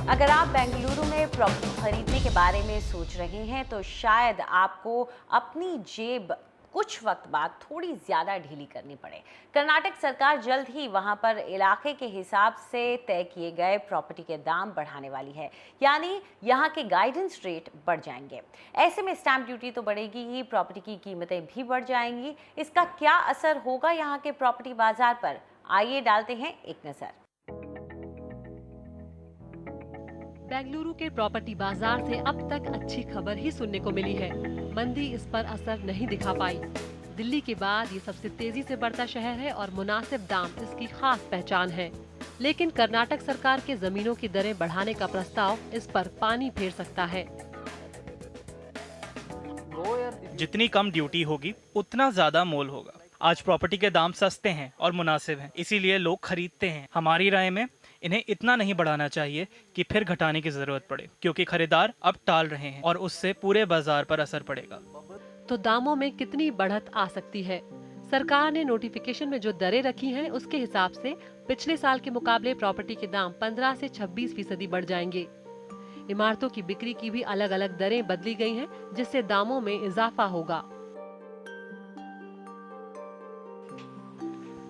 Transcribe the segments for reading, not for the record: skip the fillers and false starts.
अगर आप बेंगलुरु में प्रॉपर्टी खरीदने के बारे में सोच रहे हैं तो शायद आपको अपनी जेब कुछ वक्त बाद थोड़ी ज़्यादा ढीली करनी पड़े। कर्नाटक सरकार जल्द ही वहां पर इलाके के हिसाब से तय किए गए प्रॉपर्टी के दाम बढ़ाने वाली है, यानी यहाँ के गाइडेंस रेट बढ़ जाएंगे। ऐसे में स्टैंप ड्यूटी तो बढ़ेगी ही, प्रॉपर्टी की कीमतें भी बढ़ जाएंगी। इसका क्या असर होगा यहाँ के प्रॉपर्टी बाजार पर, आइए डालते हैं एक नज़र। बेंगलुरु के प्रॉपर्टी बाजार से अब तक अच्छी खबर ही सुनने को मिली है। मंदी इस पर असर नहीं दिखा पाई। दिल्ली के बाद ये सबसे तेजी से बढ़ता शहर है और मुनासिब दाम इसकी खास पहचान है। लेकिन कर्नाटक सरकार के जमीनों की दरें बढ़ाने का प्रस्ताव इस पर पानी फेर सकता है। जितनी कम ड्यूटी होगी उतना ज्यादा मोल होगा। आज प्रॉपर्टी के दाम सस्ते हैं और मुनासिब हैं, इसीलिए लोग खरीदते हैं। हमारी राय में इन्हें इतना नहीं बढ़ाना चाहिए कि फिर घटाने की जरूरत पड़े, क्योंकि खरीदार अब टाल रहे हैं और उससे पूरे बाजार पर असर पड़ेगा। तो दामों में कितनी बढ़त आ सकती है? सरकार ने नोटिफिकेशन में जो दरें रखी हैं, उसके हिसाब से पिछले साल के मुकाबले प्रॉपर्टी के दाम 15 से 26% बढ़ जाएंगे। इमारतों की बिक्री की भी अलग अलग दरें बदली गई हैं, जिससे दामों में इजाफा होगा।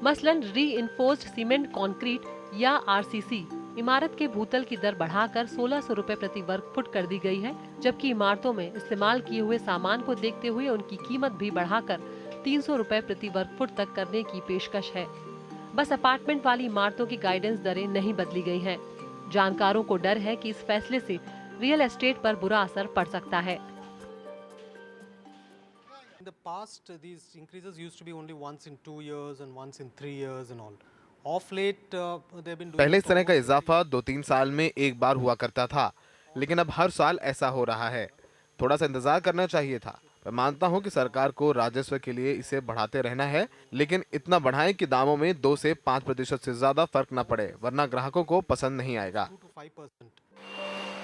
मसलन रीइंफोर्स्ड सीमेंट कंक्रीट या आरसीसी इमारत के भूतल की दर बढ़ाकर 1600 रुपए प्रति वर्ग फुट कर दी गई है, जबकि इमारतों में इस्तेमाल किए हुए सामान को देखते हुए उनकी कीमत भी बढ़ाकर 300 रुपए प्रति वर्ग फुट तक करने की पेशकश है। बस अपार्टमेंट वाली इमारतों की गाइडेंस दरें नहीं बदली गई हैं। जानकारों को डर है कि इस फैसले से रियल एस्टेट पर बुरा असर पड़ सकता है। In the past, these increases used to be only once in 2 years and once in 3 years and all. Of late, they've been doing पहले इस तरह का इजाफा 2-3 साल में एक बार हुआ करता था, लेकिन अब हर साल ऐसा हो रहा है। थोड़ा सा इंतजार करना चाहिए था। मैं मानता हूं कि सरकार को राजस्व के लिए इसे बढ़ाते रहना है, लेकिन इतना बढ़ाएं कि दामों में 2 से 5% से ज्यादा फर्क न पड़े, वरना ग्राहकों को पसंद नहीं आएगा। 2 to 5%.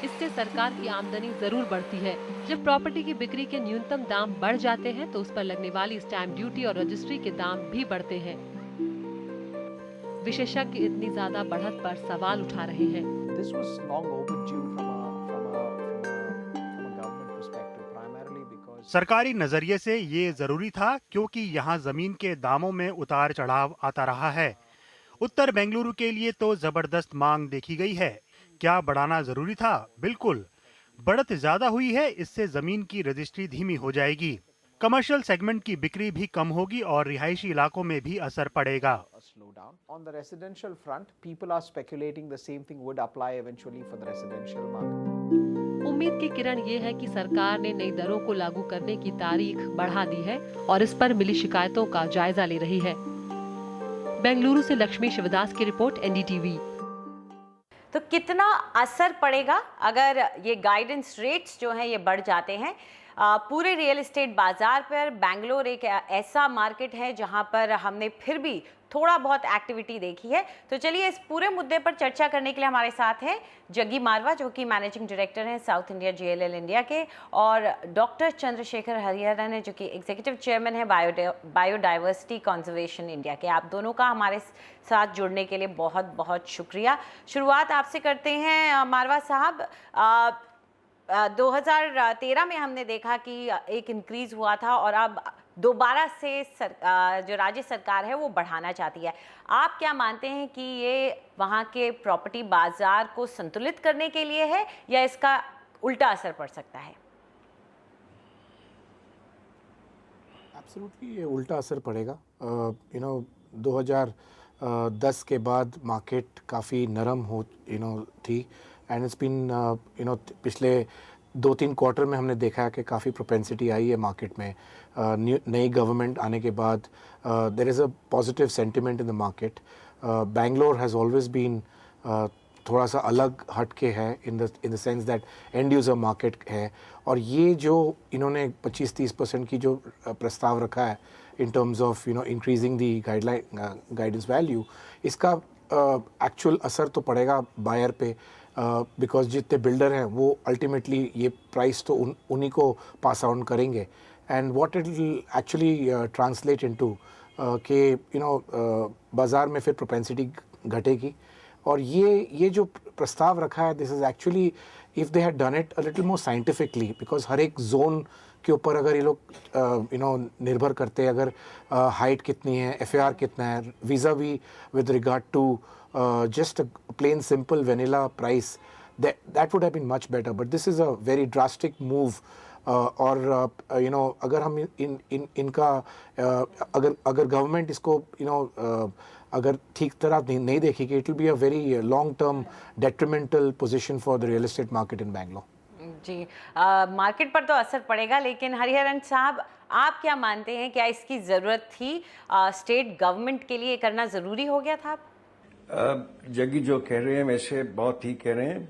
इससे सरकार की आमदनी जरूर बढ़ती है। जब प्रॉपर्टी की बिक्री के न्यूनतम दाम बढ़ जाते हैं तो उस पर लगने वाली स्टैंप ड्यूटी और रजिस्ट्री के दाम भी बढ़ते हैं। विशेषज्ञ इतनी ज्यादा बढ़त पर सवाल उठा रहे हैं। This was long overdue from a government perspective, primarily because सरकारी नजरिए से ये जरूरी था, क्योंकि यहाँ जमीन के दामों में उतार चढ़ाव आता रहा है। उत्तर बेंगलुरु के लिए तो जबरदस्त मांग देखी गई है। क्या बढ़ाना जरूरी था? बिल्कुल। बढ़त ज्यादा हुई है, इससे जमीन की रजिस्ट्री धीमी हो जाएगी। कमर्शियल सेगमेंट की बिक्री भी कम होगी और रिहायशी इलाकों में भी असर पड़ेगा। slowdown. On the residential front, people are speculating the same thing would apply eventually for the residential market. उम्मीद की किरण ये है कि सरकार ने नई दरों को लागू करने की तारीख बढ़ा दी है और इस पर मिली शिकायतों का जायजा ले रही है। बेंगलुरु से लक्ष्मी शिवदास की रिपोर्ट, एनडीटीवी। तो कितना असर पड़ेगा अगर ये गाइडेंस रेट्स जो हैं ये बढ़ जाते हैं पूरे रियल एस्टेट बाजार पर? बेंगलोर एक ऐसा मार्केट है जहां पर हमने फिर भी थोड़ा बहुत एक्टिविटी देखी है। तो चलिए इस पूरे मुद्दे पर चर्चा करने के लिए हमारे साथ हैं जग्गी मारवा, जो कि मैनेजिंग डायरेक्टर हैं साउथ इंडिया JLL इंडिया के, और डॉक्टर चंद्रशेखर हरिहरन है, जो कि एग्जीक्यूटिव चेयरमैन है बायोडाइवर्सिटी कंजर्वेशन इंडिया के। आप दोनों का हमारे साथ जुड़ने के लिए बहुत बहुत शुक्रिया। शुरुआत आपसे करते हैं मारवा साहब। 2013 में हमने देखा कि एक इंक्रीज हुआ था और अब दोबारा से जो राज्य सरकार है वो बढ़ाना चाहती है। आप क्या मानते हैं कि ये वहाँ के प्रॉपर्टी बाजार को संतुलित करने के लिए है या इसका उल्टा असर पड़ सकता है? एब्सोल्युटली ये उल्टा असर पड़ेगा। 2010 के बाद मार्केट काफ़ी नरम हो थी, एंड इट्स बीन पिछले 2-3 क्वार्टर में हमने देखा है कि काफ़ी प्रोपेंसिटी आई है मार्केट में। नई गवर्नमेंट आने के बाद there is a positive sentiment in the market. Bangalore has always been थोड़ा सा अलग हटके है in the sense that end user market है, और ये जो इन्होंने 25-30% की जो प्रस्ताव रखा है in terms of increasing the guidance value, इसका एक्चुअल असर तो पड़ेगा बायर पे, बिकॉज जितने बिल्डर हैं वो अल्टीमेटली ये प्राइस तो उन्हीं को पास आउट करेंगे, and what it will actually translate into कि बाज़ार में फिर प्रोपेंसिटी घटेगी, और ये जो प्रस्ताव रखा है, this is actually if they had done it a little more scientifically, because हर एक जोन के ऊपर अगर ये लोग निर्भर करते हैं, अगर हाइट कितनी है, FAR कितना है, vis-a-vis with regard to just a plain simple vanilla price, that would have been much better. But this is a very drastic move. और अगर हम इनका अगर गवर्नमेंट इसको अगर ठीक तरह नहीं देखेगी, it will be a very long term detrimental position for the real estate market in Bangalore. जी, मार्केट पर तो असर पड़ेगा, लेकिन हरिहरन साहब आप क्या मानते हैं, क्या इसकी ज़रूरत थी? स्टेट गवर्नमेंट के लिए करना ज़रूरी हो गया था? जगी जो कह रहे हैं वैसे बहुत ठीक कह रहे हैं।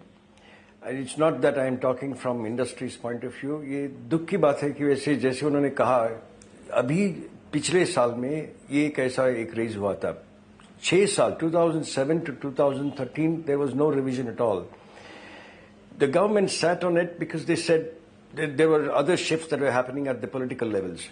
It's not that I am talking from industries point of view. ये दुख की बात है कि वैसे जैसे उन्होंने कहा, अभी पिछले साल में ये एक ऐसा एक रेज हुआ था, 6 साल 2007 to 2013 there was no revision at all. The government sat on it because they said that there were other shifts that were happening at the political levels.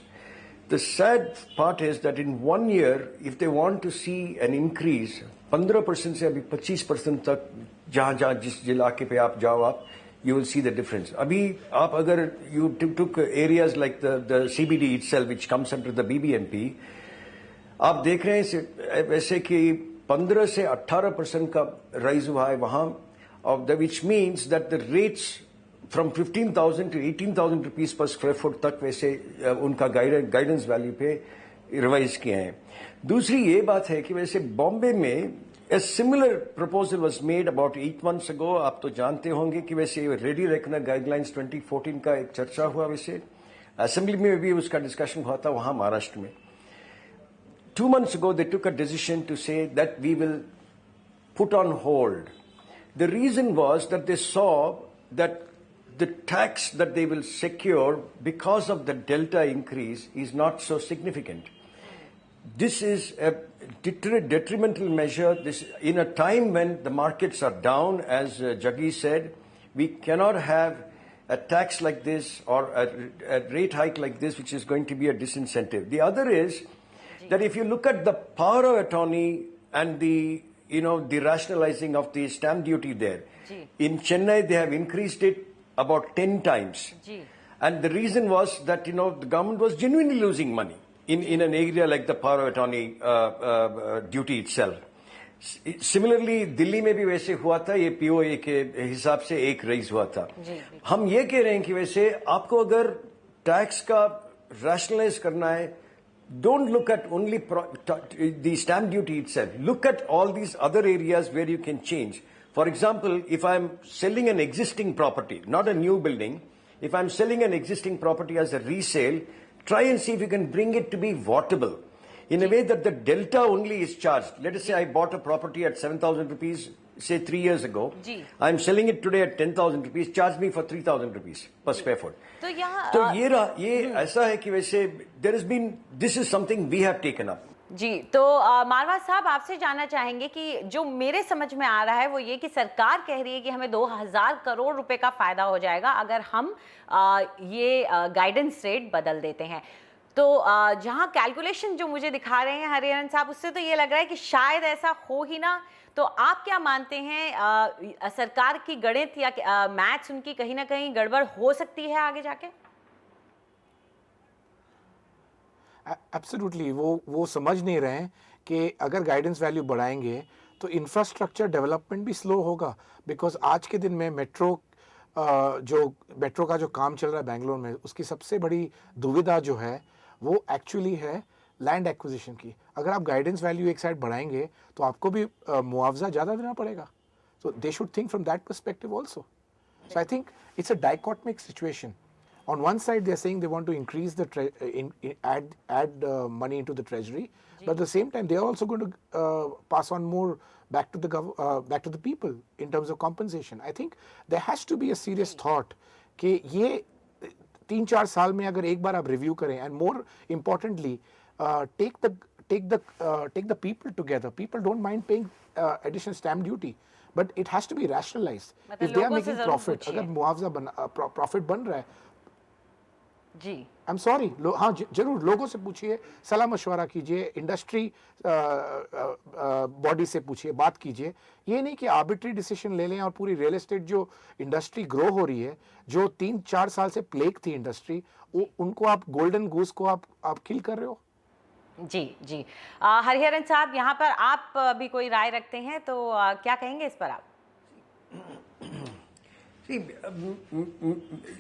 The sad part is that in 1 year, if they want to see an increase, 15% से अभी 25% तक जहां जिस इलाके पे आप जाओ आप, you will see the difference. अभी आप अगर you took areas like the CBD itself, which comes under the BBMP, आप देख रहे हैं वैसे कि 15 से 18% का राइज हुआ है वहां, which means that the rates from 15,000 to 18,000 rupees per square foot तक वैसे उनका गाइडेंस वैल्यू पे रिवाइज किए हैं। दूसरी ये बात है कि वैसे बॉम्बे में a similar proposal was made about 8 months ago. आप तो जानते होंगे कि वैसे रेडी रेकनर गाइडलाइंस 2014 का एक चर्चा हुआ, वैसे असेंबली में भी उसका डिस्कशन हुआ था वहां महाराष्ट्र में। 2 months ago they took a decision to say that we will put on hold. The reason was that they saw that the tax that they will secure because of the delta increase is not so significant. This is a detrimental measure. This in a time when the markets are down, as Jaggi said, we cannot have a tax like this or a rate hike like this, which is going to be a disincentive. The other is that if you look at the power of attorney and the rationalizing of the stamp duty there, in Chennai they have increased it about 10 times, and the reason was that the government was genuinely losing money in an area like the power of attorney duty itself. Similarly, Delhi में भी वैसे हुआ था, ये POA के हिसाब से एक रेज हुआ था। हम ये कह रहे हैं कि वैसे आपको अगर टैक्स का रैशनलाइज करना है, don't look at only the stamp duty itself. Look at all these other areas where you can change. For example, if I'm selling an existing property, not a new building, if I'm selling an existing property as a resale, try and see if you can bring it to be votable in a way that the delta only is charged. Let us say I bought a property at 7,000 rupees, say 3 years ago. I'm selling it today at 10,000 rupees. Charge me for 3,000 rupees per square foot. तो ये ऐसा है कि वैसे there has been, this is something we have taken up. जी, तो मारवा साहब आपसे जानना चाहेंगे कि जो मेरे समझ में आ रहा है वो ये कि सरकार कह रही है कि हमें 2,000 करोड़ रुपए का फायदा हो जाएगा अगर हम ये गाइडेंस रेट बदल देते हैं। तो जहां कैलकुलेशन जो मुझे दिखा रहे हैं हरिहरन साहब, उससे तो ये लग रहा है कि शायद ऐसा हो ही ना। तो आप क्या मानते हैं, सरकार की गणित या मैथ्स उनकी कहीं ना कहीं गड़बड़ हो सकती है आगे जाके? एब्सोल्युटली, वो समझ नहीं रहे हैं कि अगर गाइडेंस वैल्यू बढ़ाएंगे तो इंफ्रास्ट्रक्चर डेवलपमेंट भी स्लो होगा। बिकॉज आज के दिन में मेट्रो का जो काम चल रहा है बेंगलोर में, उसकी सबसे बड़ी दुविधा जो है वो एक्चुअली है लैंड एक्विजिशन की। अगर आप गाइडेंस वैल्यू एक साइड बढ़ाएंगे तो आपको भी मुआवजा ज़्यादा देना पड़ेगा। So they should think from that perspective also. So I think it's a dichotomic situation. On one side, they are saying they want to increase add money into the treasury, but at the same time, they are also going to pass on more back to the people in terms of compensation. I think there has to be a serious thought कि ये 3-4 साल में अगर एक बार आप review करें, and more importantly, take the people together. People don't mind paying additional stamp duty, but it has to be rationalized. If they are making profit, अगर मुआवजा profit बन रहा है, जी आई एम सॉरी, हाँ जरूर लोगों से पूछिए, सलाह मशवरा कीजिए, इंडस्ट्री बॉडी से पूछिए, बात कीजिए। ये नहीं कि आर्बिट्री डिसीजन ले लें और पूरी रियल एस्टेट जो इंडस्ट्री ग्रो हो रही है, जो 3-4 साल से प्लेग थी इंडस्ट्री, उनको आप गोल्डन गूस को आप किल कर रहे हो। जी जी हरिहरन साहब, यहाँ पर आप भी कोई राय रखते हैं तो क्या कहेंगे इस पर आप?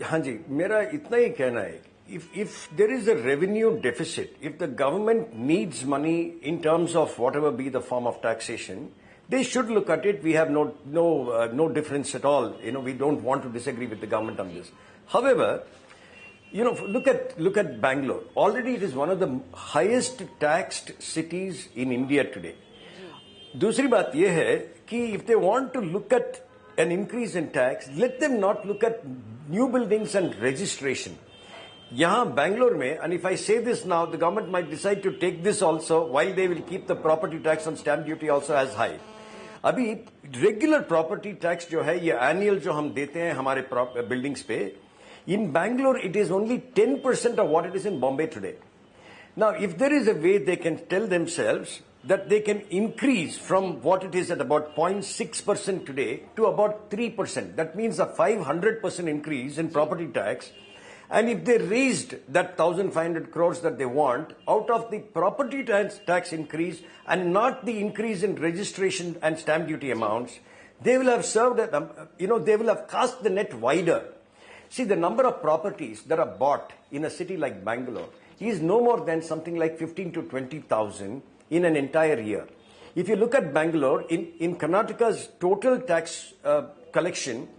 हाँ जी, मेरा इतना ही कहना है, if there is a revenue deficit, if the government needs money in terms of whatever be the form of taxation, they should look at it. We have no difference at all. You know, we don't want to disagree with the government on this. However, you know, look at Bangalore. Already it is one of the highest taxed cities in India today. दूसरी बात यह है कि if they want to look at an increase in tax, let them not look at new buildings and registration. यहाँ Bangalore में, and if I say this now, the government might decide to take this also, while they will keep the property tax and stamp duty also as high. अभी regular property tax जो है, ये annual जो हम देते हैं हमारे buildings पे, in Bangalore it is only 10% of what it is in Bombay today. Now, if there is a way they can tell themselves that they can increase from what it is at about 0.6% today to about 3%, that means a 500% increase in property tax. And if they raised that 1,500 crores that they want out of the property tax increase and not the increase in registration and stamp duty amounts, they will have served, they will have cast the net wider. See, the number of properties that are bought in a city like Bangalore is no more than something like 15 to 20,000 in an entire year. If you look at Bangalore, in Karnataka's total tax collection,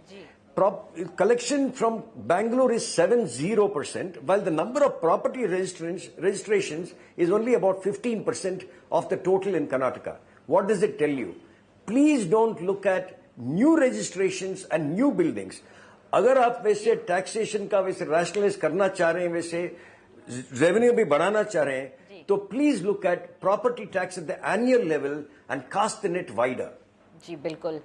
collection from Bangalore is 70%, while the number of property registrations is only about 15% of the total in Karnataka. What does it tell you? Please don't look at new registrations and new buildings. अगर आप वैसे taxation का वैसे rationalise करना चाह रहे हैं, वैसे रेवेन्यू भी बढ़ाना चाह रहे हैं, तो please look at property tax at the annual level and cast the net wider. जी बिल्कुल।